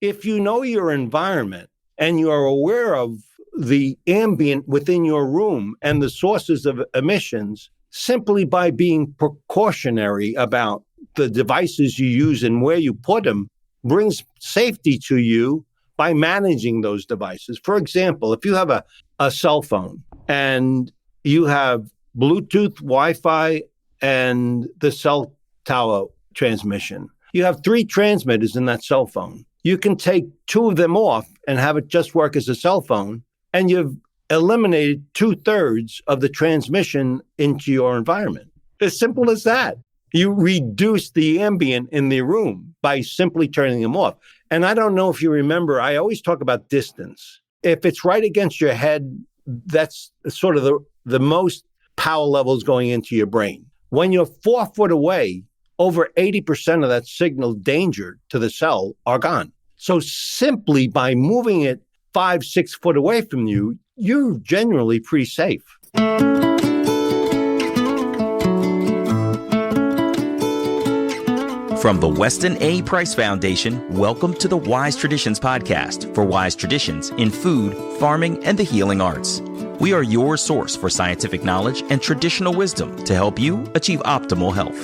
if you know your environment and you are aware of the ambient within your room and the sources of emissions, simply by being precautionary about the devices you use and where you put them, brings safety to you by managing those devices. For example, if you have a cell phone and you have Bluetooth, Wi-Fi, and the cell tower transmission, you have 3 transmitters in that cell phone. You can take 2 of them off and have it just work as a cell phone, and you've eliminated 2/3 of the transmission into your environment. As simple as that. You reduce the ambient in the room by simply turning them off. And I don't know if you remember, I always talk about distance. If it's right against your head, that's sort of the most power levels going into your brain. When you're 4 foot away, over 80% of that signal danger to the cell are gone. So simply by moving it 5, 6 foot away from you, you're generally pretty safe. From the Weston A. Price Foundation, welcome to the Wise Traditions podcast for wise traditions in food, farming, and the healing arts. We are your source for scientific knowledge and traditional wisdom to help you achieve optimal health.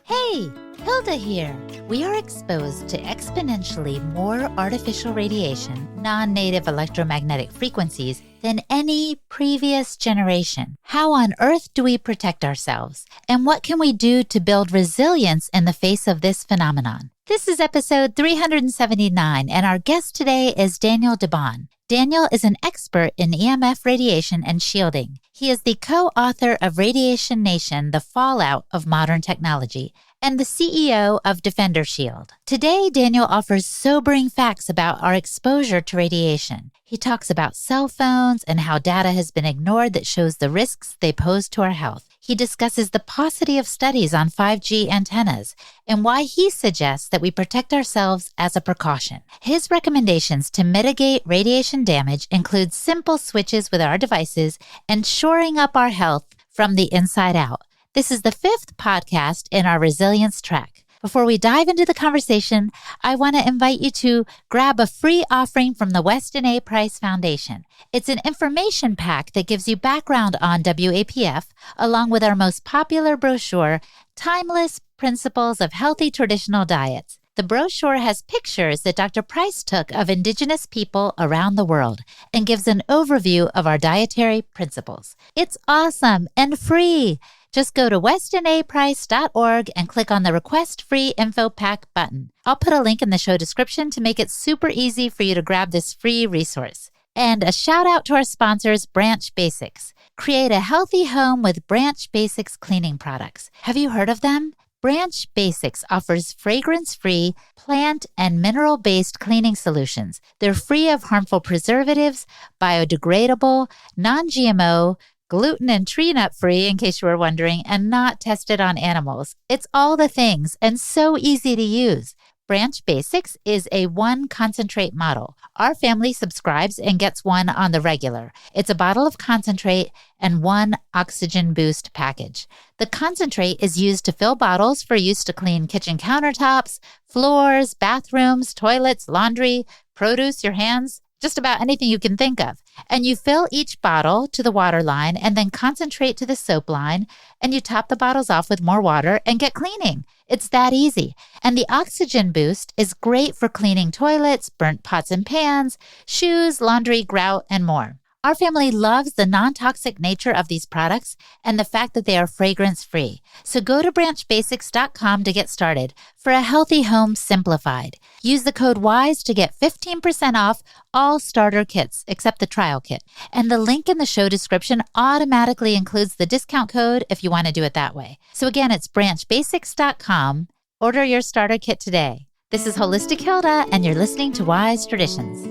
Hey, Hilda here. We are exposed to exponentially more artificial radiation, non-native electromagnetic frequencies than any previous generation. How on earth do we protect ourselves? And what can we do to build resilience in the face of this phenomenon? This is episode 379, and our guest today is Daniel DeBaun. Daniel is an expert in EMF radiation and shielding. He is the co-author of Radiation Nation, The Fallout of Modern Technology, and the CEO of DefenderShield. Today, Daniel offers sobering facts about our exposure to radiation. He talks about cell phones and how data has been ignored that shows the risks they pose to our health. He discusses the paucity of studies on 5G antennas and why he suggests that we protect ourselves as a precaution. His recommendations to mitigate radiation damage include simple switches with our devices and shoring up our health from the inside out. This is the 5th podcast in our resilience track. Before we dive into the conversation, I want to invite you to grab a free offering from the Weston A. Price Foundation. It's an information pack that gives you background on WAPF, along with our most popular brochure, Timeless Principles of Healthy Traditional Diets. The brochure has pictures that Dr. Price took of Indigenous people around the world and gives an overview of our dietary principles. It's awesome and free. Just go to westonaprice.org and click on the Request Free Info Pack button. I'll put a link in the show description to make it super easy for you to grab this free resource. And a shout out to our sponsors, Branch Basics. Create a healthy home with Branch Basics cleaning products. Have you heard of them? Branch Basics offers fragrance-free, plant and mineral-based cleaning solutions. They're free of harmful preservatives, biodegradable, non-GMO, gluten and tree nut free, in case you were wondering, and not tested on animals. It's all the things and so easy to use. Branch Basics is a 1 concentrate model. Our family subscribes and gets one on the regular. It's a bottle of concentrate and 1 oxygen boost package. The concentrate is used to fill bottles for use to clean kitchen countertops, floors, bathrooms, toilets, laundry, produce, your hands, just about anything you can think of. And you fill each bottle to the water line and then concentrate to the soap line, and you top the bottles off with more water and get cleaning. It's that easy. And the oxygen boost is great for cleaning toilets, burnt pots and pans, shoes, laundry, grout, and more. Our family loves the non-toxic nature of these products and the fact that they are fragrance-free. So go to branchbasics.com to get started for a healthy home simplified. Use the code WISE to get 15% off all starter kits except the trial kit. And the link in the show description automatically includes the discount code if you want to do it that way. So again, it's branchbasics.com. Order your starter kit today. This is Holistic Hilda, and you're listening to Wise Traditions.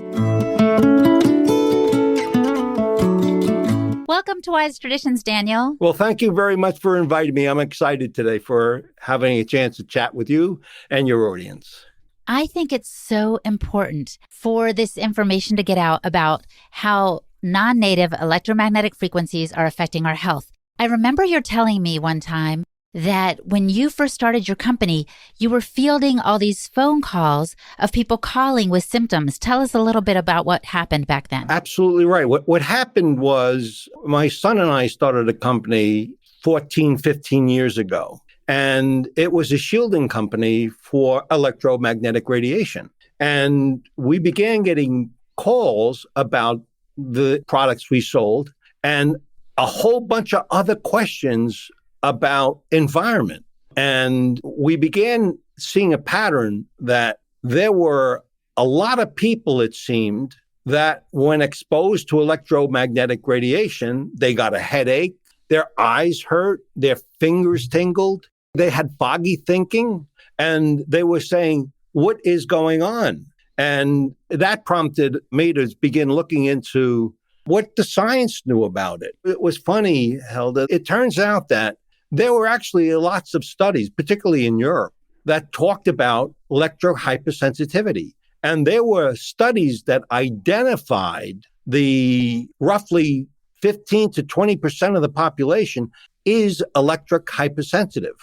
Welcome to Wise Traditions, Daniel. Well, thank you very much for inviting me. I'm excited today for having a chance to chat with you and your audience. I think it's so important for this information to get out about how non-native electromagnetic frequencies are affecting our health. I remember you're telling me one time that when you first started your company, you were fielding all these phone calls of people calling with symptoms. Tell us a little bit about what happened back then. Absolutely right. What happened was my son and I started a company 14, 15 years ago, and it was a shielding company for electromagnetic radiation. And we began getting calls about the products we sold and a whole bunch of other questions about environment. And we began seeing a pattern that there were a lot of people, it seemed, that when exposed to electromagnetic radiation, they got a headache, their eyes hurt, their fingers tingled, they had foggy thinking, and they were saying, what is going on? And that prompted me to begin looking into what the science knew about it. It was funny, Helda. It turns out that there were actually lots of studies, particularly in Europe, that talked about electrohypersensitivity. And there were studies that identified the roughly 15 to 20% of the population is electric hypersensitive.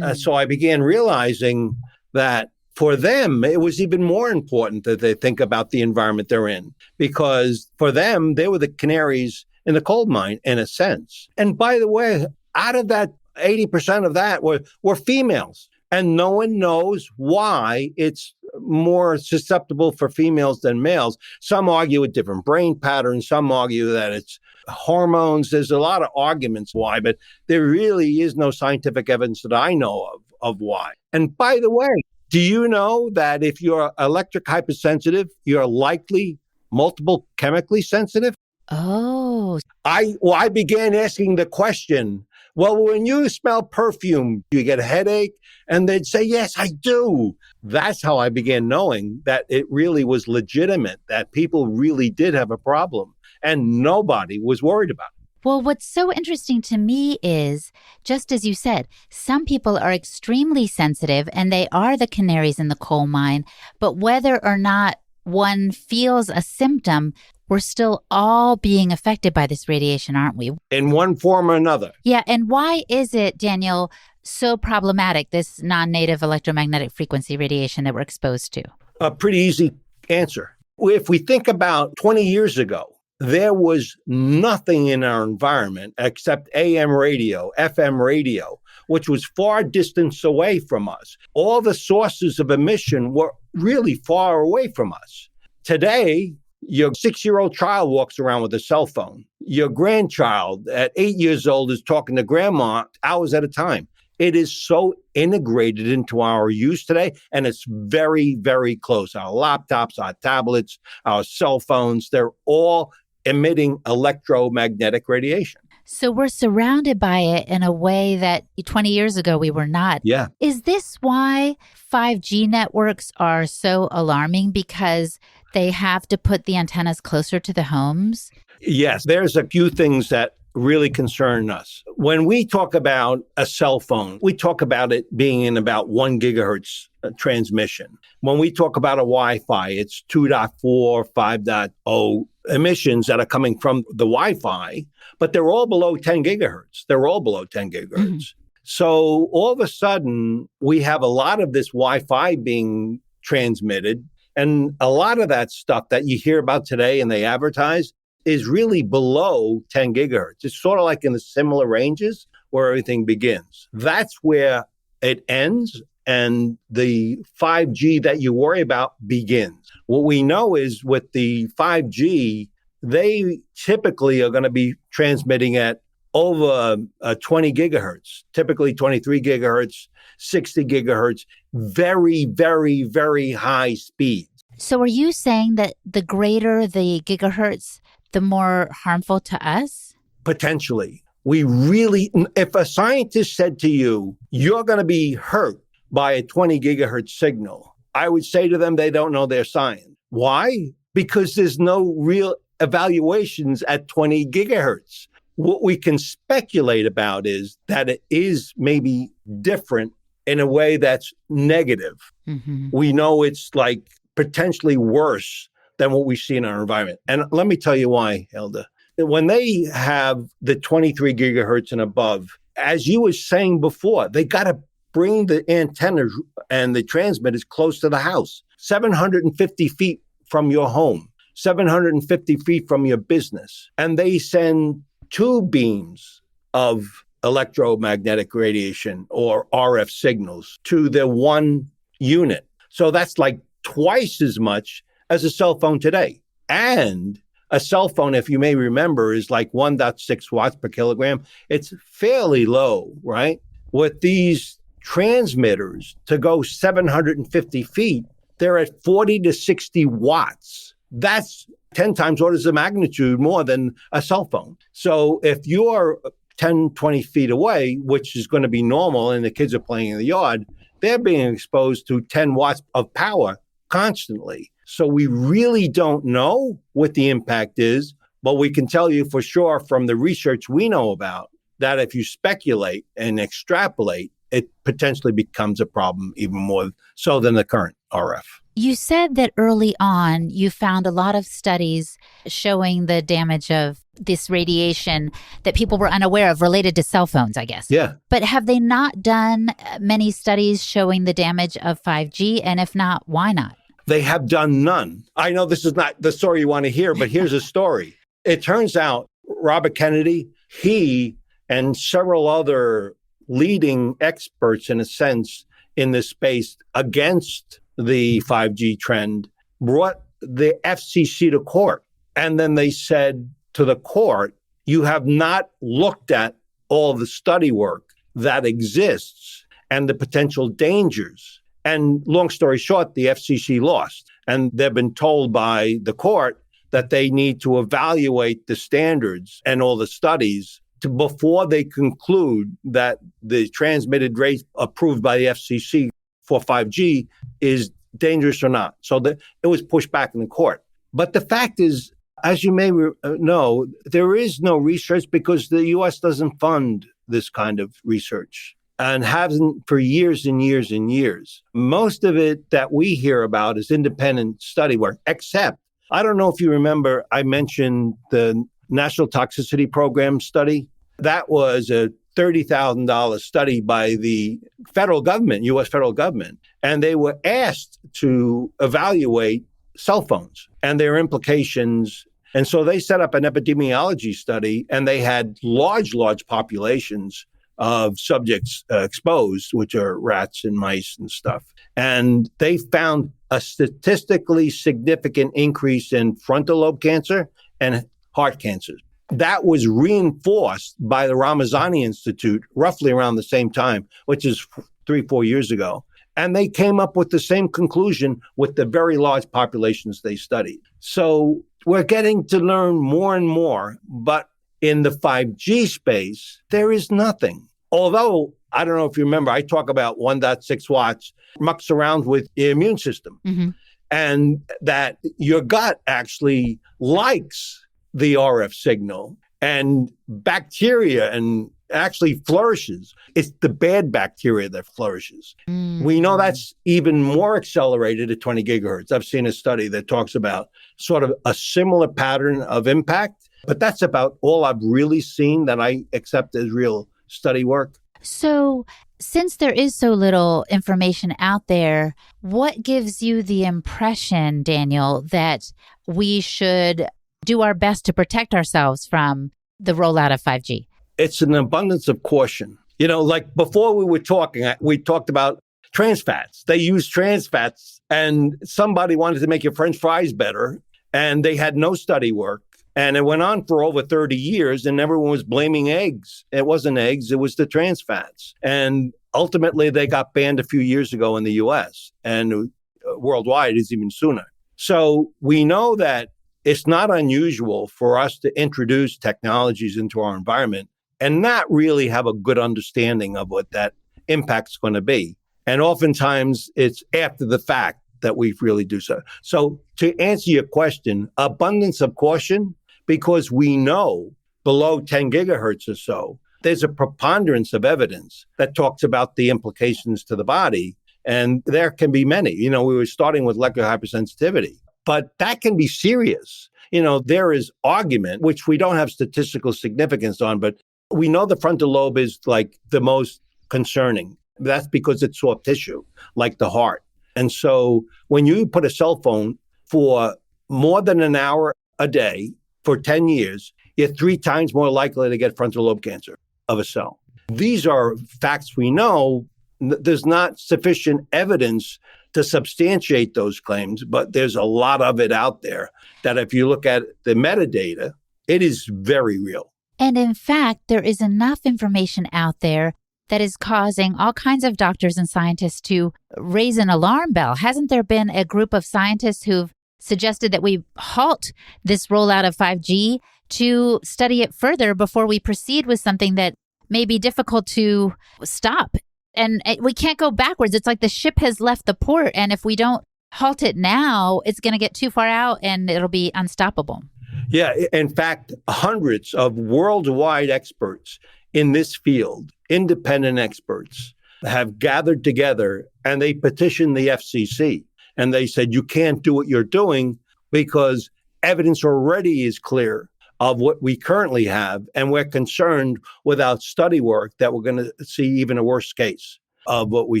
So I began realizing that for them, it was even more important that they think about the environment they're in, because for them, they were the canaries in the coal mine, in a sense. And by the way, out of that, 80% of that were females. And no one knows why it's more susceptible for females than males. Some argue with different brain patterns. Some argue that it's hormones. There's a lot of arguments why, but there really is no scientific evidence that I know of why. And by the way, do you know that if you're electric hypersensitive, you're likely multiple chemically sensitive? Oh. I began asking the question, well, when you smell perfume, do you get a headache? And they'd say, yes, I do. That's how I began knowing that it really was legitimate, that people really did have a problem and nobody was worried about it. Well, what's so interesting to me is, just as you said, some people are extremely sensitive and they are the canaries in the coal mine, but whether or not one feels a symptom, we're still all being affected by this radiation, aren't we? In one form or another. Yeah. And why is it, Daniel, so problematic, this non-native electromagnetic frequency radiation that we're exposed to? A pretty easy answer. If we think about 20 years ago, there was nothing in our environment except AM radio, FM radio, which was far distance away from us. All the sources of emission were really far away from us. Today, your 6-year-old child walks around with a cell phone. Your grandchild at 8 years old is talking to grandma hours at a time. It is so integrated into our use today, and it's very, very close. Our laptops, our tablets, our cell phones, they're all emitting electromagnetic radiation. So we're surrounded by it in a way that 20 years ago we were not. Yeah. Is this why 5G networks are so alarming? Because they have to put the antennas closer to the homes? Yes, there's a few things that really concern us. When we talk about a cell phone, we talk about it being in about 1 gigahertz transmission. When we talk about a Wi-Fi, it's 2.4, 5.0 emissions that are coming from the Wi-Fi, but they're all below 10 gigahertz. They're all below 10 gigahertz. Mm-hmm. So all of a sudden, we have a lot of this Wi-Fi being transmitted, and a lot of that stuff that you hear about today and they advertise is really below 10 gigahertz. It's sort of like in the similar ranges where everything begins. That's where it ends, and the 5G that you worry about begins. What we know is with the 5G, they typically are going to be transmitting at over 20 gigahertz, typically 23 gigahertz, 60 gigahertz, very, very, very high speeds. So are you saying that the greater the gigahertz, the more harmful to us? Potentially. If a scientist said to you, you're going to be hurt by a 20 gigahertz signal, I would say to them, they don't know their science. Why? Because there's no real evaluations at 20 gigahertz. What we can speculate about is that it is maybe different in a way that's negative. Mm-hmm. We know it's like potentially worse than what we see in our environment. And let me tell you why, Hilda. When they have the 23 gigahertz and above, as you were saying before, they got to bring the antennas and the transmitters close to the house, 750 feet from your home, 750 feet from your business. And they send 2 beams of electromagnetic radiation or RF signals to the one unit. So that's like twice as much as a cell phone today. And a cell phone, if you may remember, is like 1.6 watts per kilogram. It's fairly low, right? With these transmitters to go 750 feet, they're at 40 to 60 watts. That's 10 times orders of magnitude more than a cell phone. So if you're 10, 20 feet away, which is going to be normal, and the kids are playing in the yard, they're being exposed to 10 watts of power constantly. So we really don't know what the impact is, but we can tell you for sure from the research we know about that if you speculate and extrapolate, it potentially becomes a problem even more so than the current RF. You said that early on you found a lot of studies showing the damage of this radiation that people were unaware of related to cell phones, I guess. Yeah. But have they not done many studies showing the damage of 5G? And if not, why not? They have done none. I know this is not the story you want to hear, but here's a story. It turns out Robert Kennedy, he and several other leading experts, in a sense, in this space against the 5G trend, brought the FCC to court. And then they said to the court, you have not looked at all the study work that exists and the potential dangers. And long story short, the FCC lost. And they've been told by the court that they need to evaluate the standards and all the studies before they conclude that the transmitted rate approved by the FCC for 5G is dangerous or not. So it was pushed back in the court. But the fact is, as you may know, there is no research because the U.S. doesn't fund this kind of research and hasn't for years and years and years. Most of it that we hear about is independent study work, except, I don't know if you remember, I mentioned the National Toxicity Program study. That was a $30,000 study by the federal government, U.S. federal government, and they were asked to evaluate cell phones and their implications. And so they set up an epidemiology study, and they had large populations of subjects exposed, which are rats and mice and stuff. And they found a statistically significant increase in frontal lobe cancer and heart cancer. That was reinforced by the Ramazani Institute roughly around the same time, which is 3-4 years ago. And they came up with the same conclusion with the very large populations they studied. So we're getting to learn more and more, but in the 5G space, there is nothing. Although, I don't know if you remember, I talk about 1.6 watts mucks around with the immune system. Mm-hmm. And that your gut actually likes the RF signal and bacteria and actually flourishes. It's the bad bacteria that flourishes. Mm-hmm. We know that's even more accelerated at 20 gigahertz. I've seen a study that talks about sort of a similar pattern of impact, but that's about all I've really seen that I accept as real study work. So since there is so little information out there, what gives you the impression, Daniel, that we should do our best to protect ourselves from the rollout of 5G? It's an abundance of caution. You know, like before we were talking, we talked about trans fats. They use trans fats, and somebody wanted to make your French fries better, and they had no study work. And it went on for over 30 years, and everyone was blaming eggs. It wasn't eggs, it was the trans fats. And ultimately, they got banned a few years ago in the US, and worldwide is even sooner. So we know that it's not unusual for us to introduce technologies into our environment and not really have a good understanding of what that impact's going to be. And oftentimes, it's after the fact that we really do so. So to answer your question, abundance of caution, because we know below 10 gigahertz or so, there's a preponderance of evidence that talks about the implications to the body. And there can be many. You know, we were starting with electrical hypersensitivity, but that can be serious. You know, there is argument, which we don't have statistical significance on, but we know the frontal lobe is like the most concerning. That's because it's soft tissue, like the heart. And so when you put a cell phone for more than an hour a day for 10 years, you're 3 times more likely to get frontal lobe cancer of a cell. These are facts we know. There's not sufficient evidence to substantiate those claims, but there's a lot of it out there that if you look at the metadata, it is very real. And in fact, there is enough information out there that is causing all kinds of doctors and scientists to raise an alarm bell. Hasn't there been a group of scientists who've suggested that we halt this rollout of 5G to study it further before we proceed with something that may be difficult to stop? And we can't go backwards. It's like the ship has left the port. And if we don't halt it now, it's going to get too far out and it'll be unstoppable. Yeah. In fact, hundreds of worldwide experts in this field, independent experts, have gathered together and they petitioned the FCC. And they said, you can't do what you're doing because evidence already is clear of what we currently have. And we're concerned without study work that we're going to see even a worse case of what we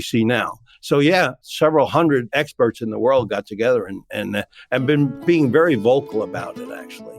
see now. So yeah, several hundred experts in the world got together and been being very vocal about it, actually.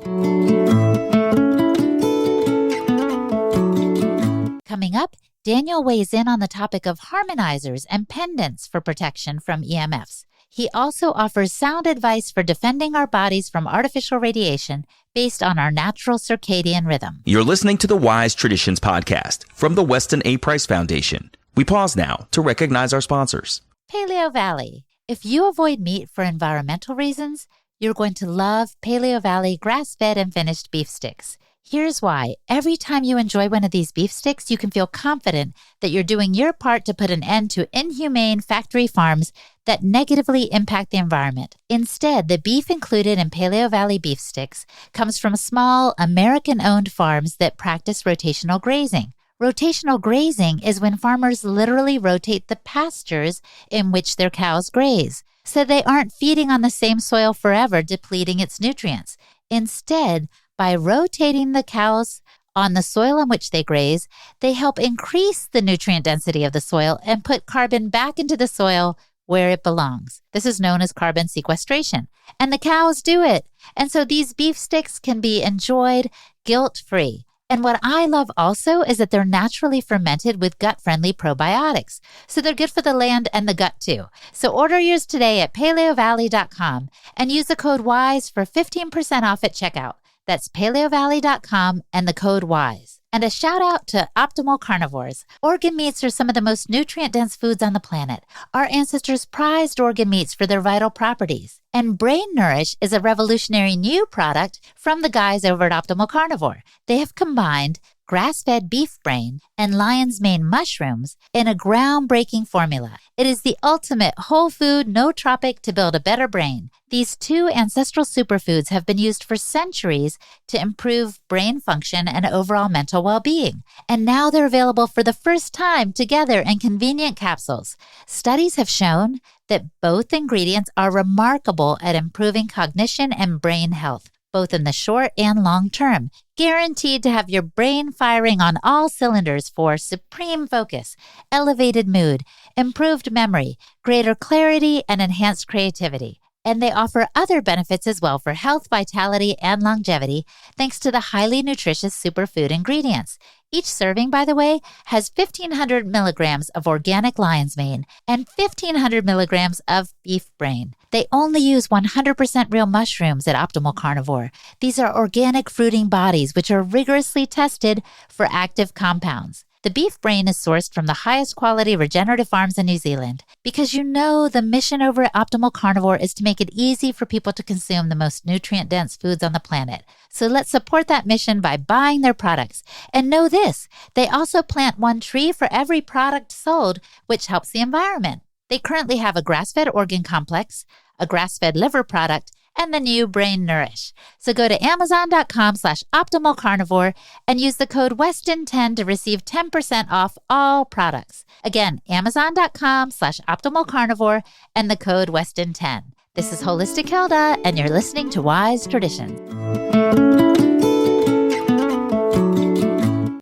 Coming up, Daniel weighs in on the topic of harmonizers and pendants for protection from EMFs. He also offers sound advice for defending our bodies from artificial radiation based on our natural circadian rhythm. You're listening to the Wise Traditions podcast from the Weston A. Price Foundation. We pause now to recognize our sponsors. Paleo Valley. If you avoid meat for environmental reasons, you're going to love Paleo Valley grass-fed and finished beef sticks. Here's why. Every time you enjoy one of these beef sticks, you can feel confident that you're doing your part to put an end to inhumane factory farms that negatively impact the environment. Instead, the beef included in Paleo Valley beef sticks comes from small, American-owned farms that practice rotational grazing. Rotational grazing is when farmers literally rotate the pastures in which their cows graze, so they aren't feeding on the same soil forever, depleting its nutrients. Instead, by rotating the cows on the soil on which they graze, they help increase the nutrient density of the soil and put carbon back into the soil where it belongs. This is known as carbon sequestration. And the cows do it. And so these beef sticks can be enjoyed guilt-free. And what I love also is that they're naturally fermented with gut-friendly probiotics. So they're good for the land and the gut too. So order yours today at paleovalley.com and use the code WISE for 15% off at checkout. That's paleovalley.com and the code WISE. And a shout out to optimal carnivores. Organ meats are some of the most nutrient-dense foods on the planet. Our ancestors prized organ meats for their vital properties. And Brain Nourish is a revolutionary new product from the guys over at Optimal Carnivore. They have combined grass-fed beef brain and lion's mane mushrooms in a groundbreaking formula. It is the ultimate whole food nootropic to build a better brain. These 2 ancestral superfoods have been used for centuries to improve brain function and overall mental well-being. And now they're available for the first time together in convenient capsules. Studies have shown that both ingredients are remarkable at improving cognition and brain health, both in the short and long term, guaranteed to have your brain firing on all cylinders for supreme focus, elevated mood, improved memory, greater clarity, and enhanced creativity. And they offer other benefits as well for health, vitality, and longevity, thanks to the highly nutritious superfood ingredients. Each serving, by the way, has 1,500 milligrams of organic lion's mane and 1,500 milligrams of beef brain. They only use 100% real mushrooms at Optimal Carnivore. These are organic fruiting bodies which are rigorously tested for active compounds. The beef brain is sourced from the highest quality regenerative farms in New Zealand because you know the mission over at Optimal Carnivore is to make it easy for people to consume the most nutrient-dense foods on the planet. So let's support that mission by buying their products. And know this, they also plant 1 tree for every product sold, which helps the environment. They currently have a grass-fed organ complex, a grass-fed liver product, and the new Brain Nourish. So go to amazon.com/optimalcarnivore and use the code WESTON10 to receive 10% off all products. Again, amazon.com/optimalcarnivore and the code WESTON10. This is Holistic Hilda, and you're listening to Wise Traditions.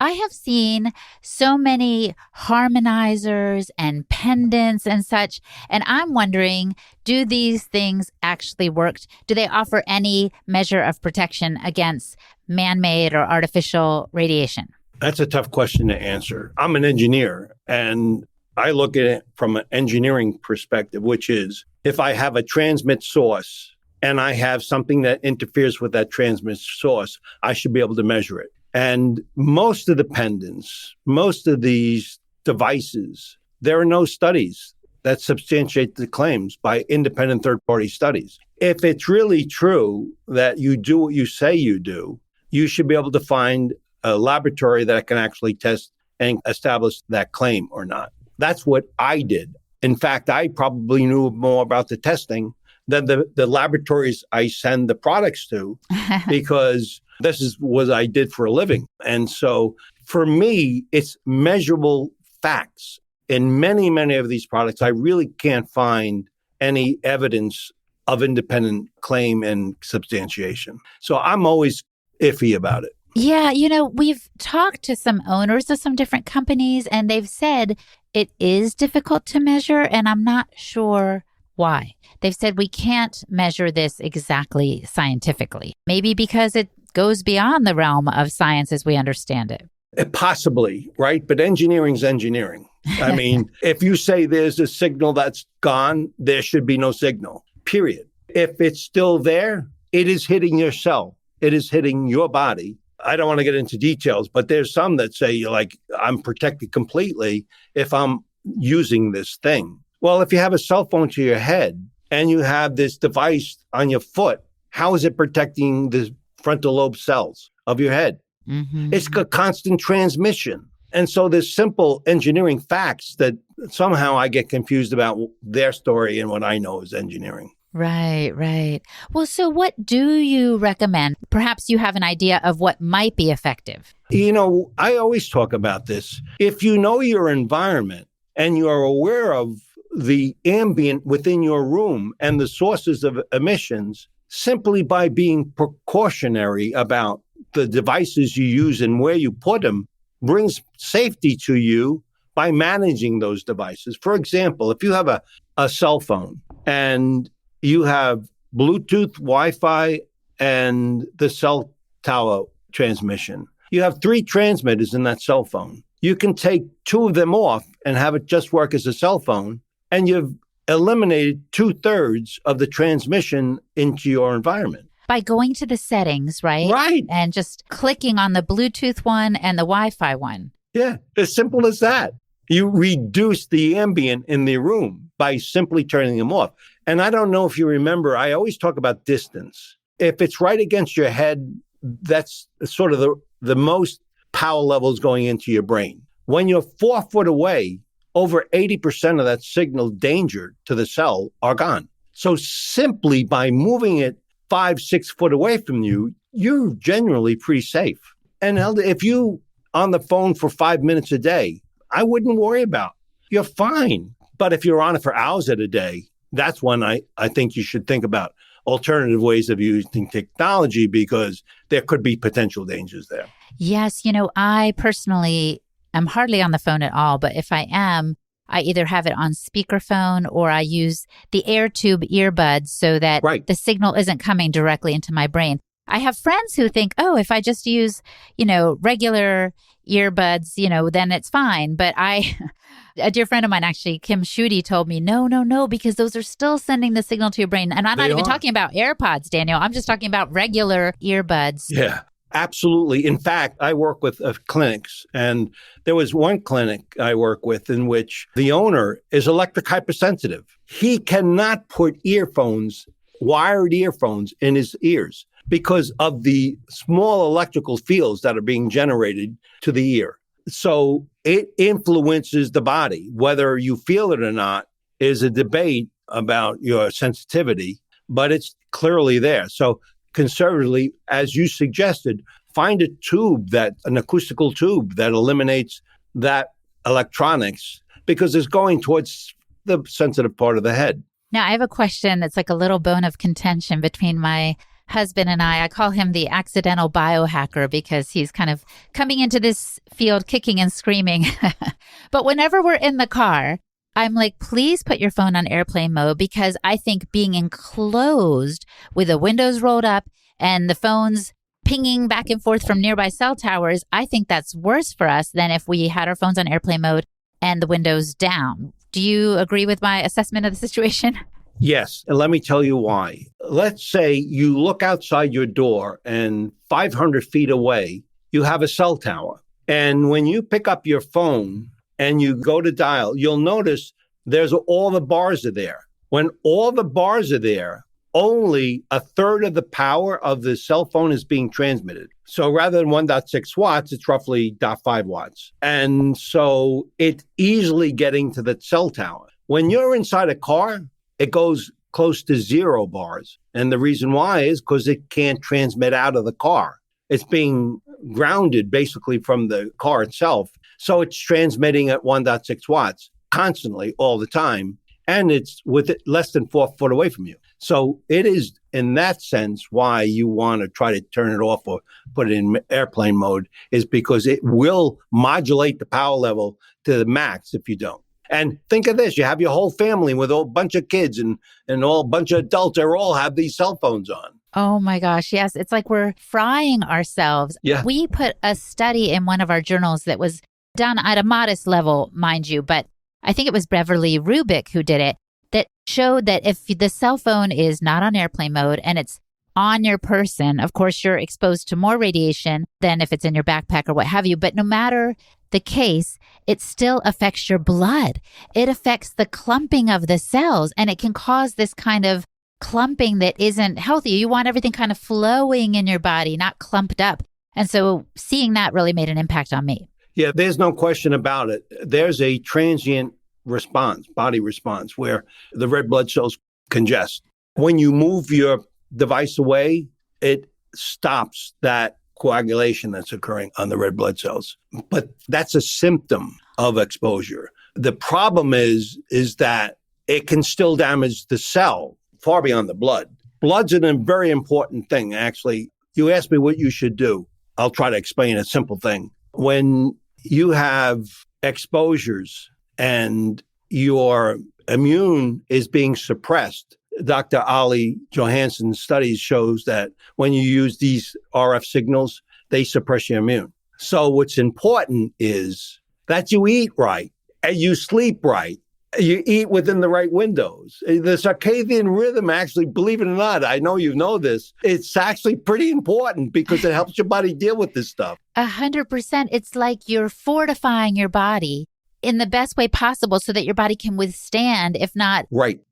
I have seen so many harmonizers and pendants and such, and I'm wondering, do these things actually work? Do they offer any measure of protection against man-made or artificial radiation? That's a tough question to answer. I'm an engineer, and I look at it from an engineering perspective, which is if I have a transmit source and I have something that interferes with that transmit source, I should be able to measure it. And most of the pendants, most of these devices, there are no studies that substantiate the claims by independent third-party studies. If it's really true that you do what you say you do, you should be able to find a laboratory that can actually test and establish that claim or not. That's what I did. In fact, I probably knew more about the testing than the laboratories I send the products to, because this is what I did for a living. And so for me, it's measurable facts. In many, many of these products, I really can't find any evidence of independent claim and substantiation. So I'm always iffy about it. Yeah, we've talked to some owners of some different companies, and they've said it is difficult to measure, and I'm not sure why. They've said we can't measure this exactly scientifically, maybe because it goes beyond the realm of science as we understand it. Possibly, right? But engineering's engineering. I mean, if you say there's a signal that's gone, there should be no signal, period. If it's still there, it is hitting your cell. It is hitting your body. I don't want to get into details, but there's some that say, like, I'm protected completely if I'm using this thing. Well, if you have a cell phone to your head and you have this device on your foot, how is it protecting the frontal lobe cells of your head? Mm-hmm. It's a constant transmission. And so there's simple engineering facts that somehow I get confused about their story and what I know is engineering. Right, right. Well, so what do you recommend? Perhaps you have an idea of what might be effective. I always talk about this. If you know your environment and you are aware of the ambient within your room and the sources of emissions, simply by being precautionary about the devices you use and where you put them, brings safety to you by managing those devices. For example, if you have a cell phone and you have Bluetooth, Wi-Fi, and the cell tower transmission, you have 3 transmitters in that cell phone. You can take 2 of them off and have it just work as a cell phone, and you've eliminated 2/3 of the transmission into your environment. By going to the settings, right? Right. And just clicking on the Bluetooth one and the Wi-Fi one. Yeah, as simple as that. You reduce the ambient in the room by simply turning them off. And I don't know if you remember, I always talk about distance. If it's right against your head, that's sort of the most power levels going into your brain. When you're 4 foot away, over 80% of that signal danger to the cell are gone. So simply by moving it 5-6 foot away from you, you're generally pretty safe. And if you on the phone for 5 minutes a day, I wouldn't worry about. You're fine. But if you're on it for hours at a day, that's when I think you should think about alternative ways of using technology, because there could be potential dangers there. Yes. I personally am hardly on the phone at all, but if I am, I either have it on speakerphone or I use the AirTube earbuds so that the signal isn't coming directly into my brain. I have friends who think, if I just use, regular earbuds, then it's fine. But a dear friend of mine, actually, Kim Schutte, told me, no, because those are still sending the signal to your brain. And I'm not even talking about AirPods, Daniel. I'm just talking about regular earbuds. Yeah, absolutely. In fact, I work with clinics, and there was one clinic I work with in which the owner is electric hypersensitive. He cannot put wired earphones in his ears because of the small electrical fields that are being generated to the ear. So it influences the body. Whether you feel it or not is a debate about your sensitivity, but it's clearly there. So conservatively, as you suggested, find an acoustical tube that eliminates that electronics, because it's going towards the sensitive part of the head. Now, I have a question that's like a little bone of contention between my husband and I call him the accidental biohacker because he's kind of coming into this field kicking and screaming. But whenever we're in the car, I'm like, please put your phone on airplane mode, because I think being enclosed with the windows rolled up and the phones pinging back and forth from nearby cell towers, I think that's worse for us than if we had our phones on airplane mode and the windows down. Do you agree with my assessment of the situation? Yes, and let me tell you why. Let's say you look outside your door and 500 feet away, you have a cell tower. And when you pick up your phone and you go to dial, you'll notice there's all the bars are there. When all the bars are there, only a third of the power of the cell phone is being transmitted. So rather than 1.6 watts, it's roughly 0.5 watts. And so it's easily getting to the cell tower. When you're inside a car, it goes close to 0 bars. And the reason why is because it can't transmit out of the car. It's being grounded basically from the car itself. So it's transmitting at 1.6 watts constantly all the time. And it's with it less than 4 foot away from you. So it is, in that sense, why you want to try to turn it off or put it in airplane mode, is because it will modulate the power level to the max if you don't. And think of this, you have your whole family with a bunch of kids and all a bunch of adults, they all have these cell phones on. Oh my gosh, yes. It's like we're frying ourselves. Yeah. We put a study in one of our journals that was done at a modest level, mind you, but I think it was Beverly Rubik who did it, that showed that if the cell phone is not on airplane mode and it's on your person, of course, you're exposed to more radiation than if it's in your backpack or what have you. But no matter the case, it still affects your blood. It affects the clumping of the cells, and it can cause this kind of clumping that isn't healthy. You want everything kind of flowing in your body, not clumped up. And so seeing that really made an impact on me. Yeah, there's no question about it. There's a transient response, body response, where the red blood cells congest. When you move your device away, it stops that coagulation that's occurring on the red blood cells. But that's a symptom of exposure. The problem is that it can still damage the cell far beyond the blood. Blood's a very important thing, actually. You asked me what you should do. I'll try to explain a simple thing. When you have exposures and your immune is being suppressed, Dr. Ali Johansson's studies shows that when you use these RF signals, they suppress your immune. So what's important is that you eat right and you sleep right. You eat within the right windows. The circadian rhythm, actually, believe it or not, I know you know this, it's actually pretty important because it helps your body deal with this stuff. 100%. It's like you're fortifying your body in the best way possible so that your body can withstand, if not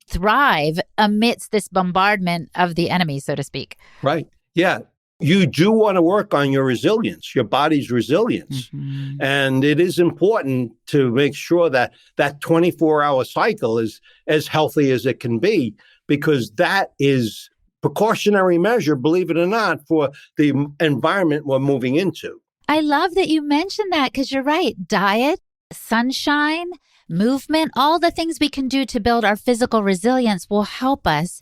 thrive, amidst this bombardment of the enemy, so to speak. Right. Yeah. You do want to work on your resilience, your body's resilience. Mm-hmm. And it is important to make sure that that 24-hour cycle is as healthy as it can be, because that is precautionary measure, believe it or not, for the environment we're moving into. I love that you mentioned that, because you're right. Diet, sunshine, movement, all the things we can do to build our physical resilience will help us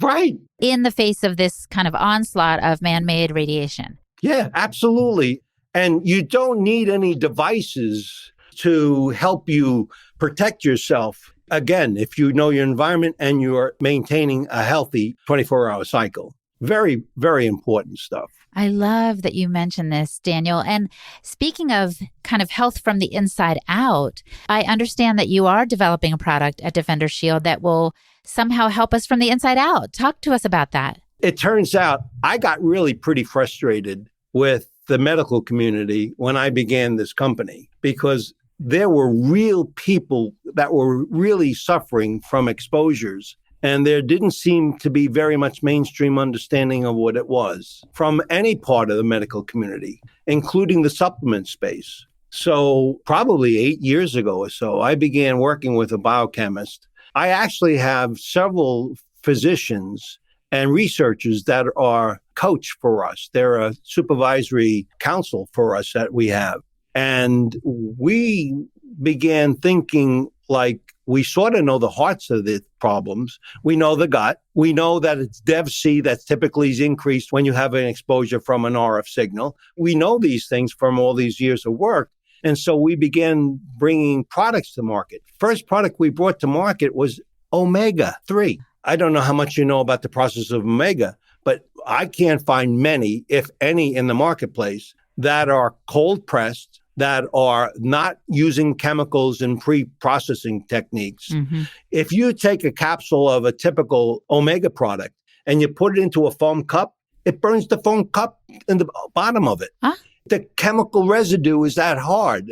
in the face of this kind of onslaught of man-made radiation. Yeah, absolutely. And you don't need any devices to help you protect yourself. Again, if you know your environment and you're maintaining a healthy 24-hour cycle. Very, very important stuff. I love that you mentioned this, Daniel. And speaking of kind of health from the inside out, I understand that you are developing a product at DefenderShield that will somehow help us from the inside out. Talk to us about that. It turns out I got really pretty frustrated with the medical community when I began this company, because there were real people that were really suffering from exposures. And there didn't seem to be very much mainstream understanding of what it was from any part of the medical community, including the supplement space. So probably 8 years ago or so, I began working with a biochemist. I actually have several physicians and researchers that are coach for us. They're a supervisory council for us that we have. And we began thinking like we sort of know the hearts of the problems. We know the gut. We know that it's DevC that typically is increased when you have an exposure from an RF signal. We know these things from all these years of work. And so we began bringing products to market. First product we brought to market was omega-3. I don't know how much you know about the process of omega, but I can't find many, if any, in the marketplace that are cold pressed, that are not using chemicals and pre-processing techniques. Mm-hmm. If you take a capsule of a typical omega product and you put it into a foam cup, it burns the foam cup in the bottom of it. Huh? The chemical residue is that hard.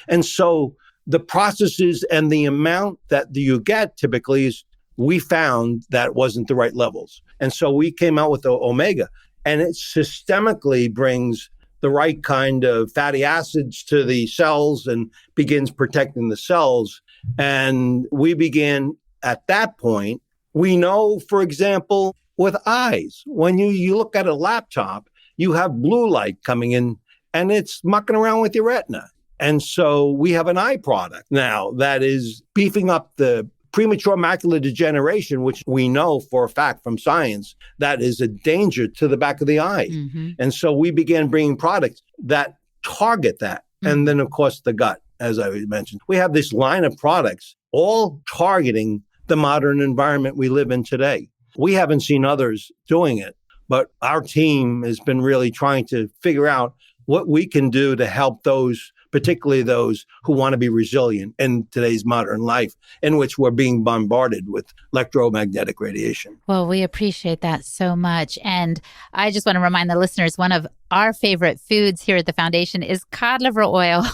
And so the processes and the amount that you get typically is, we found that wasn't the right levels. And so we came out with the omega, and it systemically brings the right kind of fatty acids to the cells and begins protecting the cells. And we began at that point. We know, for example, with eyes, when you look at a laptop, you have blue light coming in and it's mucking around with your retina. And so we have an eye product now that is beefing up the premature macular degeneration, which we know for a fact from science, that is a danger to the back of the eye. Mm-hmm. And so we began bringing products that target that. Mm-hmm. And then, of course, the gut, as I mentioned. We have this line of products all targeting the modern environment we live in today. We haven't seen others doing it, but our team has been really trying to figure out what we can do to help those, particularly those who want to be resilient in today's modern life, in which we're being bombarded with electromagnetic radiation. Well, we appreciate that so much. And I just want to remind the listeners, one of our favorite foods here at the foundation is cod liver oil.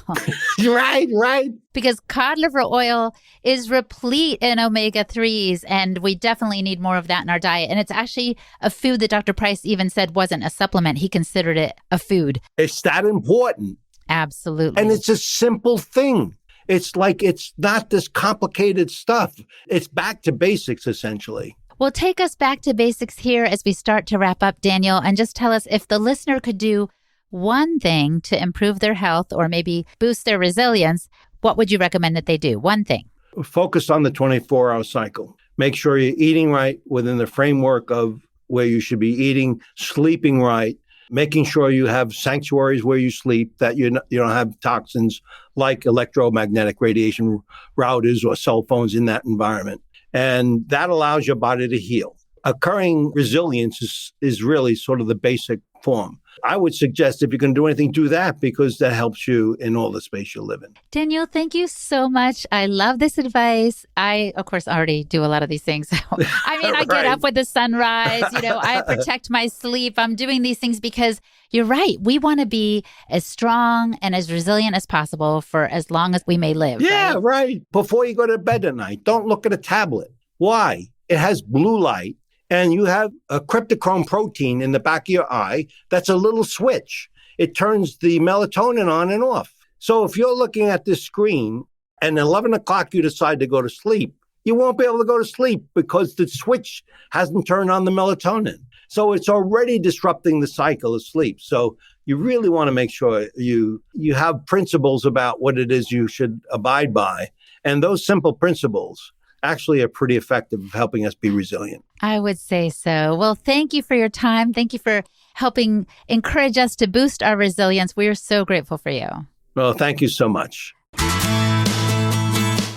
Right. Because cod liver oil is replete in omega-3s, and we definitely need more of that in our diet. And it's actually a food that Dr. Price even said wasn't a supplement. He considered it a food. It's that important. Absolutely. And it's a simple thing. It's like, it's not this complicated stuff. It's back to basics, essentially. Well, take us back to basics here as we start to wrap up, Daniel, and just tell us if the listener could do one thing to improve their health or maybe boost their resilience, what would you recommend that they do? One thing. Focus on the 24-hour cycle. Make sure you're eating right within the framework of where you should be eating, sleeping right, making sure you have sanctuaries where you sleep, that you don't have toxins like electromagnetic radiation routers or cell phones in that environment. And that allows your body to heal. Occurring resilience is really sort of the basic form. I would suggest if you can do anything, do that, because that helps you in all the space you live in. Daniel, thank you so much. I love this advice. I, of course, already do a lot of these things. I mean, I get up with the sunrise, I protect my sleep. I'm doing these things because you're right. We want to be as strong and as resilient as possible for as long as we may live. Yeah, right. Before you go to bed at night, don't look at a tablet. Why? It has blue light. And you have a cryptochrome protein in the back of your eye that's a little switch. It turns the melatonin on and off. So if you're looking at this screen and 11 o'clock you decide to go to sleep, you won't be able to go to sleep because the switch hasn't turned on the melatonin. So it's already disrupting the cycle of sleep. So you really want to make sure you have principles about what it is you should abide by. And those simple principles actually are pretty effective of helping us be resilient. I would say so. Well, thank you for your time. Thank you for helping encourage us to boost our resilience. We are so grateful for you. Well, thank you so much.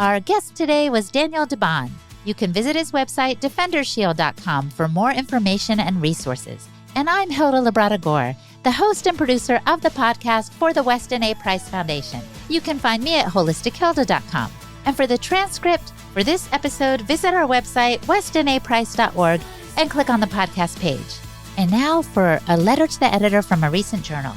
Our guest today was Daniel DeBaun. You can visit his website, DefenderShield.com, for more information and resources. And I'm Hilda Labrada-Gore, the host and producer of the podcast for the Weston A. Price Foundation. You can find me at HolisticHilda.com. And for the transcript for this episode, visit our website, westonaprice.org, and click on the podcast page. And now for a letter to the editor from a recent journal.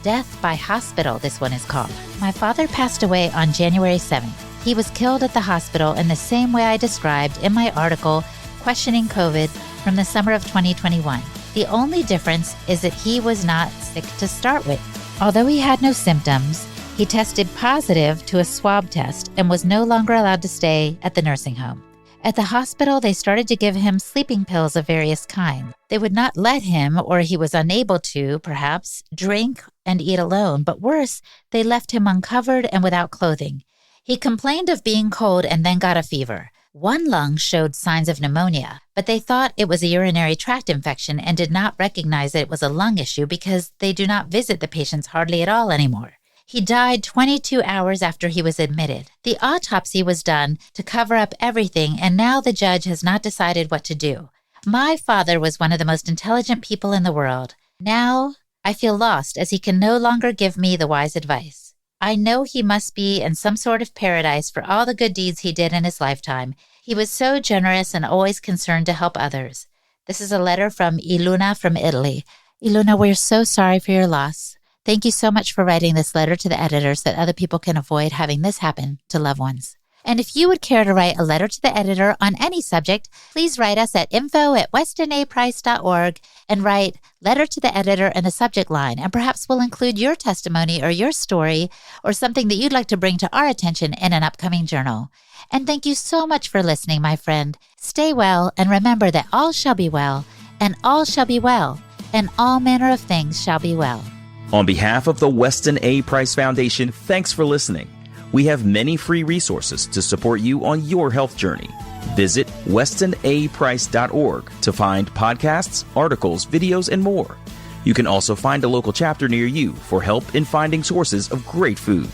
Death by Hospital, this one is called. My father passed away on January 7th. He was killed at the hospital in the same way I described in my article, Questioning COVID, from the summer of 2021. The only difference is that he was not sick to start with. Although he had no symptoms, he tested positive to a swab test and was no longer allowed to stay at the nursing home. At the hospital, they started to give him sleeping pills of various kinds. They would not let him, or he was unable to, perhaps, drink and eat alone. But worse, they left him uncovered and without clothing. He complained of being cold and then got a fever. One lung showed signs of pneumonia, but they thought it was a urinary tract infection and did not recognize it was a lung issue because they do not visit the patients hardly at all anymore. He died 22 hours after he was admitted. The autopsy was done to cover up everything, and now the judge has not decided what to do. My father was one of the most intelligent people in the world. Now I feel lost as he can no longer give me the wise advice. I know he must be in some sort of paradise for all the good deeds he did in his lifetime. He was so generous and always concerned to help others. This is a letter from Iluna from Italy. Iluna, we're so sorry for your loss. Thank you so much for writing this letter to the editor so that other people can avoid having this happen to loved ones. And if you would care to write a letter to the editor on any subject, please write us at info@westinaprice.org and write letter to the editor in the subject line, and perhaps we'll include your testimony or your story or something that you'd like to bring to our attention in an upcoming journal. And thank you so much for listening, my friend. Stay well, and remember that all shall be well, and all shall be well, and all manner of things shall be well. On behalf of the Weston A. Price Foundation, thanks for listening. We have many free resources to support you on your health journey. Visit westonaprice.org to find podcasts, articles, videos, and more. You can also find a local chapter near you for help in finding sources of great food.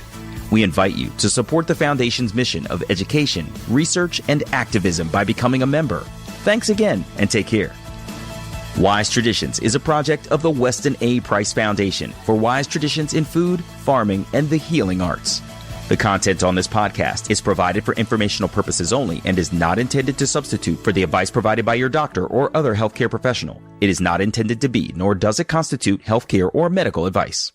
We invite you to support the Foundation's mission of education, research, and activism by becoming a member. Thanks again, and take care. Wise Traditions is a project of the Weston A. Price Foundation for wise traditions in food, farming, and the healing arts. The content on this podcast is provided for informational purposes only and is not intended to substitute for the advice provided by your doctor or other healthcare professional. It is not intended to be, nor does it constitute healthcare or medical advice.